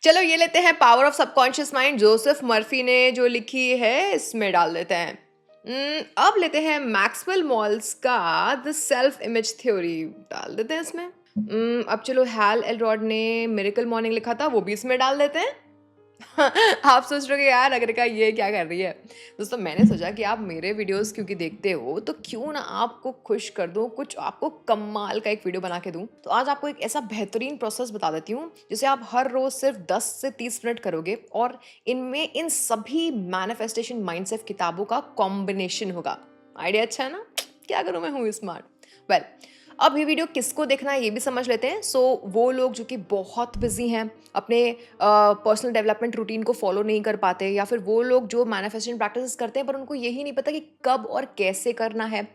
चलो ये लेते हैं power of subconscious mind, Joseph Murphy ने जो लिखी है इसमें डाल देते हैं। अब लेते हैं मैक्सवेल मॉल्स का द सेल्फ इमेज थ्योरी, डाल देते हैं इसमें। अब चलो हैल एलरॉड ने मिरेकल मॉर्निंग लिखा था, वो भी इसमें डाल देते हैं। आप सोच रहे हो कि यार अगर का ये क्या कर रही है। दोस्तों मैंने सोचा कि आप मेरे वीडियोस क्योंकि देखते हो तो क्यों ना आपको खुश कर दूं, कुछ आपको कमाल का एक वीडियो बना के दूं। तो आज आपको एक ऐसा बेहतरीन प्रोसेस बता देती हूँ जिसे आप हर रोज सिर्फ 10 से 30 मिनट करोगे और इनमें इन सभी मैनिफेस्टेशन माइंडसेट किताबों का कॉम्बिनेशन होगा। आइडिया अच्छा है ना? क्या करूँ, मैं हूँ स्मार्ट। वेल, अब ये वीडियो किसको देखना है ये भी समझ लेते हैं। सो वो लोग जो कि बहुत बिजी हैं, अपने पर्सनल डेवलपमेंट रूटीन को फॉलो नहीं कर पाते, या फिर वो लोग जो मैनिफेस्टेशन प्रैक्टिसेस करते हैं पर उनको यही नहीं पता कि कब और कैसे करना है,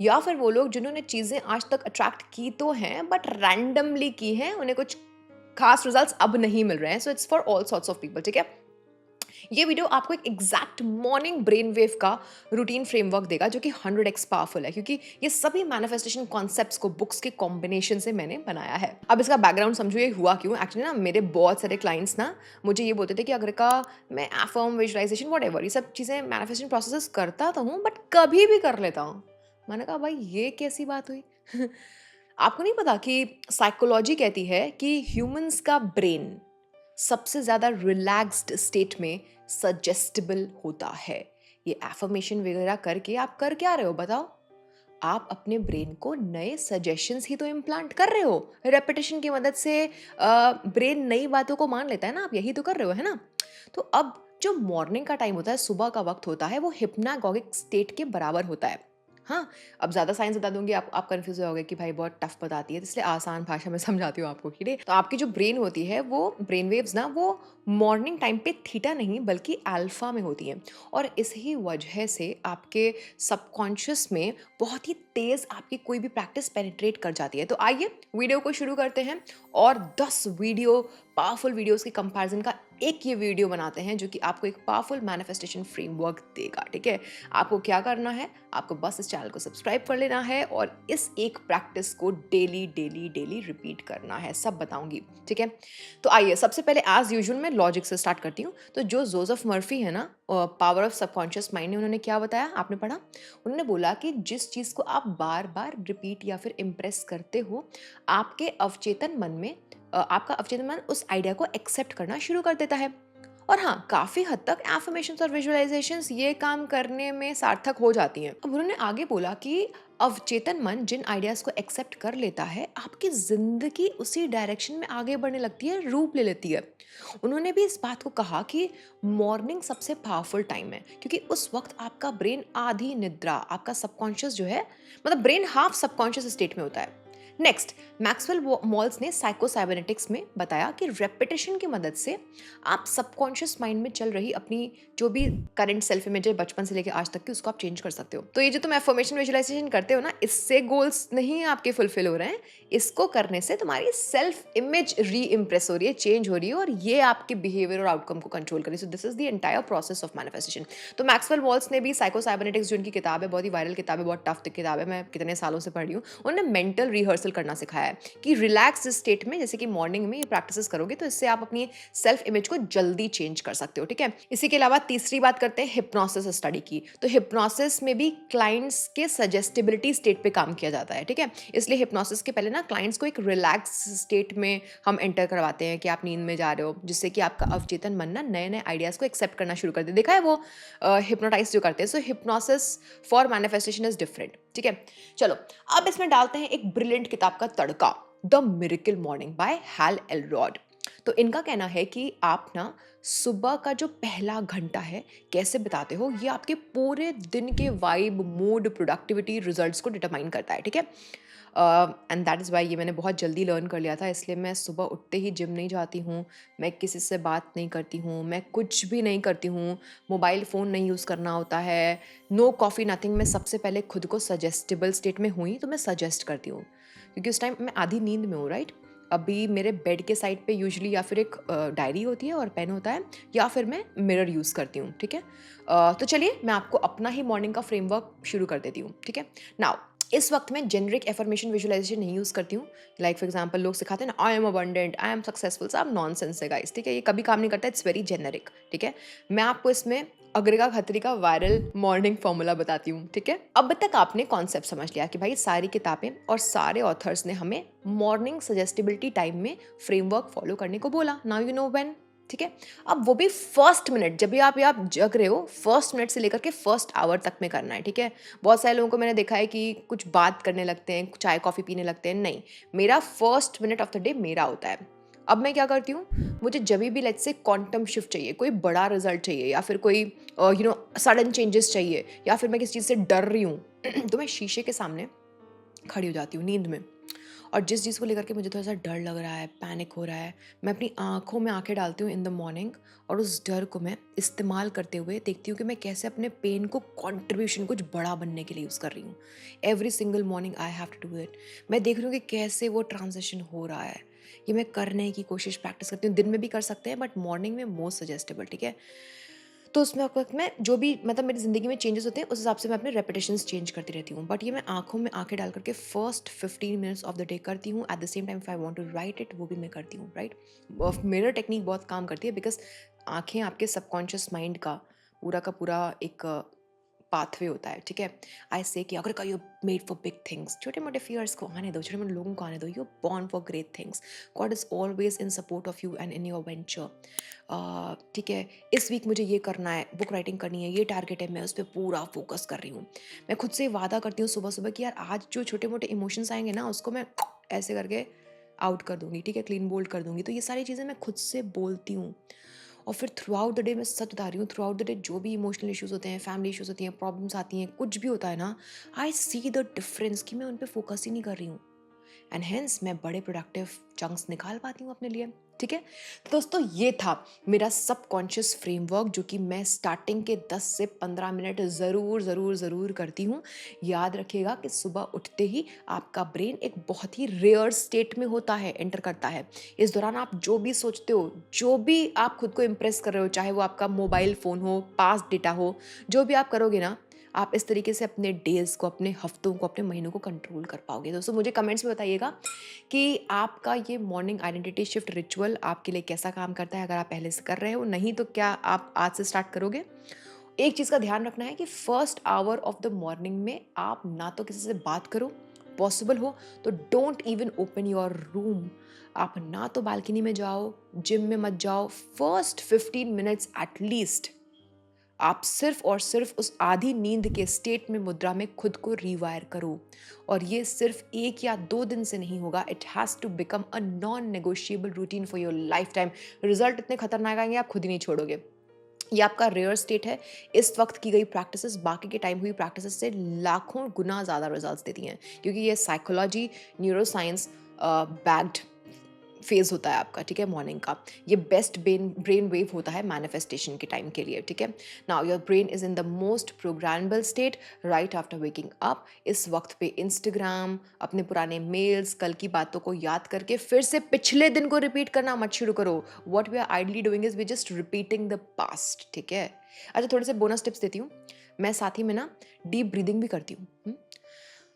या फिर वो लोग जिन्होंने चीज़ें आज तक अट्रैक्ट की तो हैं बट रैंडमली की हैं, उन्हें कुछ खास रिजल्ट्स अब नहीं मिल रहे हैं। So it's for all sorts of people, ठीक है। ये वीडियो आपको एक एग्जैक्ट मॉर्निंग ब्रेन वेव का रूटीन फ्रेमवर्क देगा जो कि 100x पावरफुल है, क्योंकि ये सभी मैनिफेस्टेशन कॉन्सेप्ट्स को बुक्स के कॉम्बिनेशन से मैंने बनाया है। अब इसका बैकग्राउंड समझो ये हुआ क्यों। एक्चुअली ना मेरे बहुत सारे क्लाइंट्स ना मुझे ये बोलते थे कि अगर का मैं एफर्म, विजुअलाइजेशन, व्हाटएवर ये सब चीज़ें मैनिफेस्टेशन प्रोसेस करता तो हूँ बट कभी भी कर लेता हूँ। मैंने कहा भाई ये कैसी बात हुई। आपको नहीं पता कि साइकोलॉजी कहती है कि ह्यूमंस का ब्रेन सबसे ज़्यादा रिलैक्स्ड स्टेट में सजेस्टेबल होता है। ये एफर्मेशन वगैरह करके आप कर क्या रहे हो बताओ? आप अपने ब्रेन को नए सजेशंस ही तो इम्प्लांट कर रहे हो। रेपिटेशन की मदद से ब्रेन नई बातों को मान लेता है ना, आप यही तो कर रहे हो, है ना? तो अब जो मॉर्निंग का टाइम होता है, सुबह का वक्त होता है, वो हिप्नागोगिक स्टेट के बराबर होता है। हाँ, अब ज़्यादा साइंस बता दूंगी आप कंफ्यूज हो जाओगे कि भाई बहुत टफ बताती है, तो इसलिए आसान भाषा में समझाती हूँ आपको। ठीक है, तो आपकी जो ब्रेन होती है वो ब्रेन वेव्स ना वो मॉर्निंग टाइम पे थीटा नहीं बल्कि अल्फा में होती हैं, और इसी वजह से आपके सबकॉन्शियस में बहुत ही तेज़ आपकी कोई भी प्रैक्टिस पेनिट्रेट कर जाती है। तो आइए वीडियो को शुरू करते हैं और 10 वीडियो पावरफुल वीडियोस के कंपैरिजन का एक ये वीडियो बनाते हैं जो कि आपको एक पावरफुल मैनिफेस्टेशन फ्रेमवर्क देगा। ठीक है, आपको क्या करना है, आपको बस इस चैनल को सब्सक्राइब कर लेना है और इस एक प्रैक्टिस को डेली डेली डेली रिपीट करना है, सब बताऊंगी। ठीक है, तो आइए सबसे पहले एज यूजुअल मैं लॉजिक से स्टार्ट करती हूँ। तो जो जोसेफ मर्फी है ना, पावर ऑफ सबकॉन्शियस माइंड ने, उन्होंने क्या बताया, आपने पढ़ा? उन्होंने बोला कि जिस चीज़ को आप बार बार रिपीट या फिर इम्प्रेस करते हो, आपके अवचेतन मन में आपका अवचेतन मन उस आइडिया को एक्सेप्ट करना शुरू कर देता है। और हाँ, काफ़ी हद तक एफर्मेशंस और विजुअलाइजेशंस ये काम करने में सार्थक हो जाती हैं। अब उन्होंने आगे बोला कि अवचेतन मन जिन आइडियाज़ को एक्सेप्ट कर लेता है, आपकी ज़िंदगी उसी डायरेक्शन में आगे बढ़ने लगती है, रूप ले लेती है। उन्होंने भी इस बात को कहा कि मॉर्निंग सबसे पावरफुल टाइम है, क्योंकि उस वक्त आपका ब्रेन आधी निद्रा, आपका सबकॉन्शियस जो है, मतलब ब्रेन हाफ सबकॉन्शियस स्टेट में होता है। नेक्स्ट, मैक्सवेल मॉल्स ने साइकोसाइबरनेटिक्स में बताया कि रेपिटेशन की मदद से आप सबकॉन्शियस माइंड में चल रही अपनी जो भी करंट सेल्फ इमेज है बचपन से लेकर आज तक की, उसको आप चेंज कर सकते हो। तो ये जो तुम एफर्मेशन विजुअलाइजेशन करते हो ना, इससे गोल्स नहीं आपके फुलफिल हो रहे हैं, इसको करने से तुम्हारी सेल्फ इमेज री इम्प्रेस हो रही है, चेंज हो रही है, और ये आपके बिहेवियर और आउटकम को कंट्रोल कर रही है। So this is the entire process of manifestation. तो मैक्सवेल मॉल्स ने भी साइकोसाइबरनेटिक्स, जो उनकी किताब है, बहुत ही वायरल किताब है, बहुत टफ किताब है, मैं कितने सालों से पढ़ रही हूँ, उन्होंने मेंटल रिहर्सल करना सिखाया है कि रिलैक्स स्टेट में, जैसे कि मॉर्निंग में ये प्रैक्टिस करोगे तो इससे आप अपनी सेल्फ इमेज को जल्दी चेंज कर सकते हो। ठीक है, इसी के अलावा तीसरी बात करते हैं हिप्नोसिस स्टडी की। तो हिप्नोसिस में भी क्लाइंट्स के सजेस्टेबिलिटी स्टेट पे काम किया जाता है। ठीक है, इसलिए हिप्नोसिस के पहले ना क्लाइंट्स को एक रिलैक्स स्टेट में हम एंटर करवाते हैं कि आप नींद में जा रहे हो, जिससे कि आपका अवचेतन मन ना नए नए आइडियाज़ को एक्सेप्ट करना शुरू कर दे। देखा है वो हिप्नोटाइज जो करते हैं। So hypnosis for manifestation is different. ठीक है, चलो अब इसमें डालते हैं एक ब्रिलियंट किताब का तड़का, the miracle morning by Hal Elrod. तो इनका कहना है कि आप ना सुबह का जो पहला घंटा है कैसे बिताते हो, ये आपके पूरे दिन के वाइब, मूड, प्रोडक्टिविटी, रिजल्ट्स को डिटरमाइन करता है। ठीक है, एंड दैट इज़ वाई ये मैंने बहुत जल्दी लर्न कर लिया था, इसलिए मैं सुबह उठते ही जिम नहीं जाती हूँ, मैं किसी से बात नहीं करती हूँ, मैं कुछ भी नहीं करती हूँ, मोबाइल फ़ोन नहीं यूज़ करना होता है, नो कॉफ़ी नथिंग। मैं सबसे पहले खुद को सजेस्टेबल स्टेट में हुई तो मैं सजेस्ट करती हूँ, क्योंकि उस टाइम मैं आधी नींद में हूँ, राइट। अभी मेरे बेड के साइड पे यूजुअली या फिर एक डायरी होती है और पेन होता है, या फिर मैं मिरर यूज़ करती हूँ। ठीक है, तो चलिए मैं आपको अपना ही मॉर्निंग का फ्रेमवर्क शुरू कर देती हूँ। ठीक है, नाउ इस वक्त मैं जेनरिक एफर्मेशन विजुअलाइजेशन नहीं यूज़ करती हूँ। लाइक फॉर एग्जांपल लोग सिखाते हैं ना, I am abundant, I am successful, सब नॉनसेंस है गाइस, ठीक है? ये कभी काम नहीं करता, इट्स वेरी जेनरिक, ठीक है? मैं आपको इसमें अग्रिका खत्री का वायरल मॉर्निंग फॉर्मूला बताती हूँ, ठीक है? अब तक आपने कॉन्सेप्ट समझ लिया कि भाई सारी किताबें और सारे ऑथर्स ने हमें मॉर्निंग सजेस्टिबिलिटी टाइम में फ्रेमवर्क फॉलो करने को बोला। नाउ यू नो व्हेन, ठीक है? अब वो भी फर्स्ट मिनट, जब भी आप जग रहे हो, फर्स्ट मिनट से लेकर के फर्स्ट आवर तक में करना है, ठीक है? बहुत सारे लोगों को मैंने देखा है कि कुछ बात करने लगते हैं, चाय कॉफ़ी पीने लगते हैं, नहीं, मेरा first minute of the day मेरा होता है। अब मैं क्या करती हूँ, मुझे जब भी लेट्स से क्वांटम शिफ्ट चाहिए, कोई बड़ा रिजल्ट चाहिए, या फिर कोई सडन चेंजेस चाहिए, या फिर मैं किसी चीज़ से डर रही हूँ तो मैं शीशे के सामने खड़ी हो जाती हूँ नींद में, और जिस चीज़ को लेकर के मुझे थोड़ा सा डर लग रहा है, पैनिक हो रहा है, मैं अपनी आँखों में आँखें डालती हूँ इन द मॉर्निंग, और उस डर को मैं इस्तेमाल करते हुए देखती हूँ कि मैं कैसे अपने पेन को कंट्रीब्यूशन कुछ बड़ा बनने के लिए यूज़ कर रही हूँ। Every single morning I have to do it. मैं देख रही हूँ कि कैसे वो ट्रांजिशन हो रहा है। ये मैं करने की कोशिश प्रैक्टिस करती हूँ। दिन में भी कर सकते हैं, बट मॉर्निंग में मोस्ट सजेस्टेबल, ठीक है? तो उसमें वक़्त में जो भी मतलब मेरी ज़िंदगी में चेंजेस होते हैं, उस हिसाब से मैं अपने रेपिटेशंस चेंज करती रहती हूँ। बट ये मैं आँखों में आँखें डाल करके first 15 minutes of the day करती हूँ। At the same time if I want to write it, वो भी मैं करती हूँ, राइट? मिरर टेक्निक बहुत काम करती है, बिकॉज़ आँखें आपके सबकॉन्शियस माइंड का पूरा एक पाथवे होता है, ठीक है? आई से कि अगर you made for big things, छोटे-मोटे फियर्स को आने दो, छोटे-मोटे लोगों को आने दो, you are born for great things. God is always in support of you and in your venture. ठीक है, इस वीक मुझे ये करना है, बुक राइटिंग करनी है, ये टारगेट है, मैं उस पे पूरा फोकस कर रही हूँ। मैं खुद से वादा करती हूँ सुबह-सुबह कि यार आज जो छोटे-मोटे इमोशंस आएँगे ना, उसको मैं ऐसे करके आउट कर दूँगी, ठीक है? क्लीन बोल्ड कर दूँगी। तो ये सारी चीज़ें मैं खुद से बोलती हूँ। और फिर थ्रू आउट द डे, मैं सच बता रही हूँ, थ्रू आउट द डे जो भी इमोशनल इश्यूज़ होते हैं, फैमिली इश्यूज़ होती हैं, प्रॉब्लम्स आती हैं, कुछ भी होता है ना, आई सी द डिफरेंस कि मैं उन पे फोकस ही नहीं कर रही हूँ, एंड हेंस मैं बड़े प्रोडक्टिव चंक्स निकाल पाती हूँ अपने लिए, ठीक है? तो दोस्तों, ये था मेरा सबकॉन्शियस फ्रेमवर्क, जो कि मैं स्टार्टिंग के 10 से 15 मिनट ज़रूर करती हूँ। याद रखिएगा कि सुबह उठते ही आपका ब्रेन एक बहुत ही रेयर स्टेट में होता है, एंटर करता है। इस दौरान आप जो भी सोचते हो, जो भी आप खुद को इम्प्रेस कर रहे हो, चाहे वो आपका मोबाइल फ़ोन हो, पास्ट डेटा हो, जो भी आप करोगे ना, आप इस तरीके से अपने डेज़ को, अपने हफ्तों को, अपने महीनों को कंट्रोल कर पाओगे। दोस्तों, मुझे कमेंट्स में बताइएगा कि आपका ये मॉर्निंग आइडेंटिटी शिफ्ट रिचुअल आपके लिए कैसा काम करता है। अगर आप पहले से कर रहे हो, नहीं तो क्या आप आज से स्टार्ट करोगे? एक चीज़ का ध्यान रखना है कि first hour of the morning में आप ना तो किसी से बात करो, पॉसिबल हो तो don't even open your room. आप ना तो बालकनी में जाओ, जिम में मत जाओ। फर्स्ट 15 मिनट्स एटलीस्ट आप सिर्फ और सिर्फ उस आधी नींद के स्टेट में, मुद्रा में खुद को रिवायर करो। और ये सिर्फ 1 या 2 दिन से नहीं होगा, it has to become a non negotiable routine for your life time. Result इतने खतरनाक आएंगे, आप खुद ही नहीं छोड़ोगे। ये आपका रेयर स्टेट है। इस वक्त की गई प्रैक्टिसेस बाकी के टाइम हुई प्रैक्टिसेस से लाखों गुना ज़्यादा रिजल्ट्स देती हैं, क्योंकि ये साइकोलॉजी, न्यूरोसाइंस बैक्ड फेज होता है आपका, ठीक है? मॉर्निंग का ये बेस्ट ब्रेन वेव होता है मैनिफेस्टेशन के टाइम के लिए, ठीक है? Now your brain is in the most programmable state right after waking up. इस वक्त पे इंस्टाग्राम, अपने पुराने मेल्स, कल की बातों को याद करके फिर से पिछले दिन को रिपीट करना मत शुरू करो। What we are idly doing is we just repeating the past, ठीक है? अच्छा, थोड़े से बोनस टिप्स देती हूँ मैं, साथ ही में ना डीप ब्रीदिंग भी करती हूँ।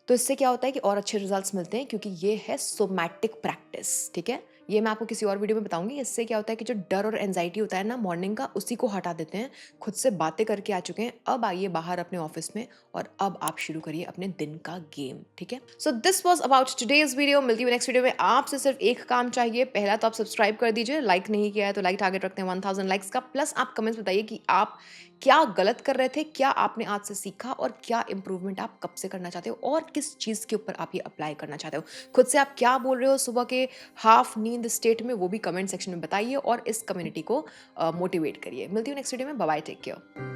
तो इससे क्या होता है कि और अच्छे रिजल्ट्स मिलते हैं, क्योंकि ये है सोमैटिक प्रैक्टिस, ठीक है? ये मैं आपको किसी और वीडियो में बताऊंगी। इससे क्या होता है कि जो डर और एंजाइटी होता है ना मॉर्निंग का, उसी को हटा देते हैं। खुद से बातें करके आ चुके हैं, अब आइए बाहर अपने ऑफिस में और अब आप शुरू करिए अपने दिन का गेम, ठीक है? So this was about today's video. मिलती हूँ नेक्स्ट वीडियो में। आपसे सिर्फ एक काम चाहिए, पहला तो आप सब्सक्राइब कर दीजिए, लाइक नहीं किया है तो लाइक टारगेट रखते हैं 1000 लाइक्स का। प्लस आप कमेंट्स बताइए कि आप क्या गलत कर रहे थे, क्या आपने आज से सीखा, और क्या इंप्रूवमेंट आप कब से करना चाहते हो, और किस चीज़ के ऊपर आप ये अप्लाई करना चाहते हो। खुद से आप क्या बोल रहे हो सुबह के हाफ नींद स्टेट में, वो भी कमेंट सेक्शन में बताइए और इस कम्युनिटी को मोटिवेट करिए। मिलती हूँ नेक्स्ट वीडियो में। Bye bye, take care.